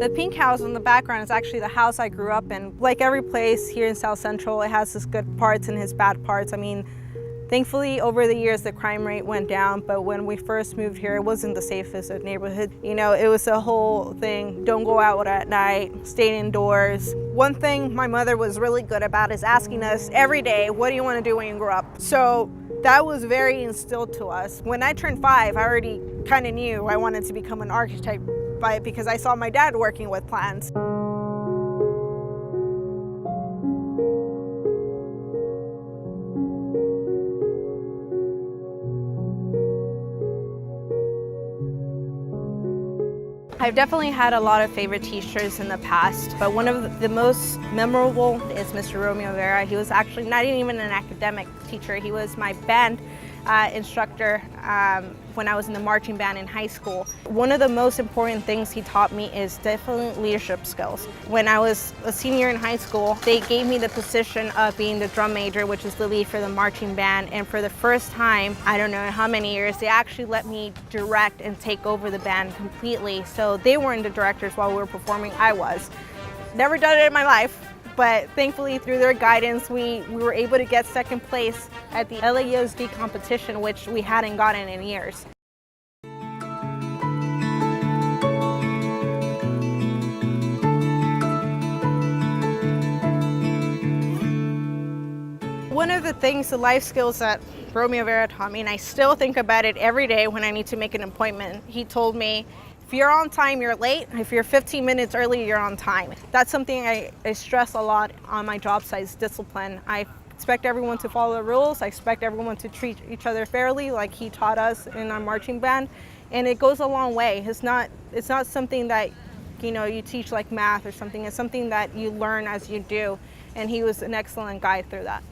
The pink house in the background is actually the house I grew up in. Like every place here in South Central, it has its good parts and its bad parts. I mean, thankfully, over the years, the crime rate went down, but when we first moved here, it wasn't the safest of neighborhoods. You know, it was a whole thing. Don't go out at night, stay indoors. One thing my mother was really good about is asking us every day, what do you want to do when you grow up? So that was very instilled to us. When I turned 5, I already kind of knew I wanted to become an architect because I saw my dad working with plans. I've definitely had a lot of favorite teachers in the past, but one of the most memorable is Mr. Romeo Vera. He was actually not even an academic teacher. He was my band instructor when I was in the marching band in high school. One of the most important things he taught me is definitely leadership skills. When I was a senior in high school, they gave me the position of being the drum major, which is the lead for the marching band. And for the first time, I don't know how many years, they actually let me direct and take over the band completely. So they weren't the directors while we were performing, I was. Never done it in my life. But thankfully, through their guidance, we were able to get second place at the LAUSD competition, which we hadn't gotten in years. One of the things, the life skills that Romeo Vera taught me, and I still think about it every day when I need to make an appointment, he told me, if you're on time, you're late. If you're 15 minutes early, you're on time. That's something I stress a lot on my job site, is discipline. I expect everyone to follow the rules. I expect everyone to treat each other fairly, like he taught us in our marching band. And it goes a long way. It's not something that, you know, you teach like math or something. It's something that you learn as you do. And he was an excellent guide through that.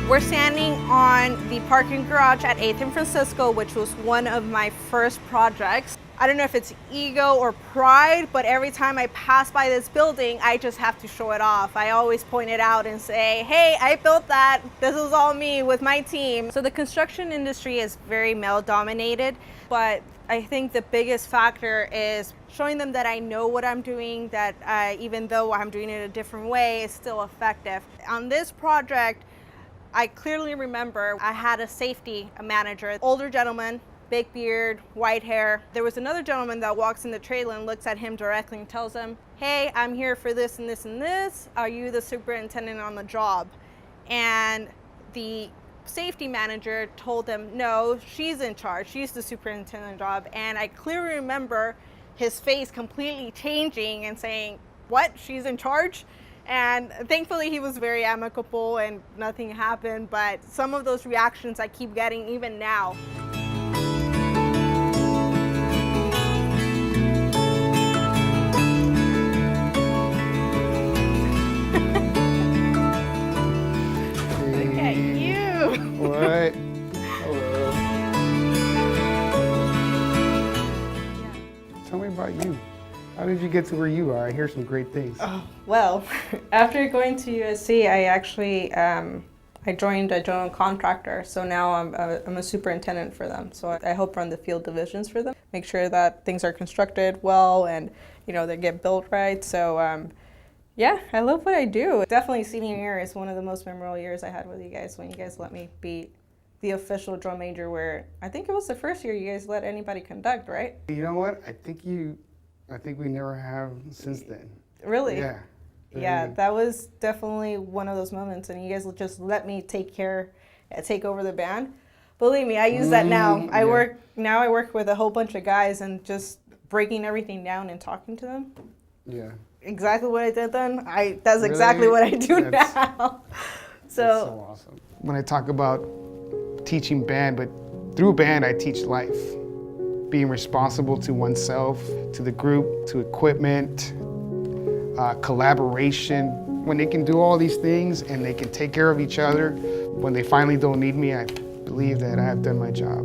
We're standing on the parking garage at 8th and Francisco, which was one of my first projects. I don't know if it's ego or pride, but every time I pass by this building, I just have to show it off. I always point it out and say, hey, I built that. This is all me with my team. So the construction industry is very male dominated, but I think the biggest factor is showing them that I know what I'm doing, that even though I'm doing it a different way, it's still effective. On this project, I clearly remember I had a safety manager, older gentleman, big beard, white hair. There was another gentleman that walks in the trailer and looks at him directly and tells him, hey, I'm here for this and this and this. Are you the superintendent on the job? And the safety manager told him, no, she's in charge. She's the superintendent job. And I clearly remember his face completely changing and saying, what, she's in charge? And thankfully he was very amicable and nothing happened, but some of those reactions I keep getting even now. Look at you. What? Hello. Tell me about you. How did you get to where you are? I hear some great things. Oh, well, after going to USC, I actually I joined a general contractor. So now I'm a superintendent for them. So I help run the field divisions for them, make sure that things are constructed well and, you know, they get built right. So yeah, I love what I do. Definitely senior year is one of the most memorable years I had with you guys when you guys let me be the official drum major, where I think it was the first year you guys let anybody conduct, right? You know what? I think we never have since then. Really? Yeah. Yeah, that was definitely one of those moments, and you guys just let me take over the band. Believe me, I use that now. I work with a whole bunch of guys and just breaking everything down and talking to them. Yeah. Exactly what I did then. That's exactly what I do now. So awesome. When I talk about teaching band, but through band I teach life. Being responsible to oneself, to the group, to equipment, collaboration. When they can do all these things and they can take care of each other, when they finally don't need me, I believe that I have done my job.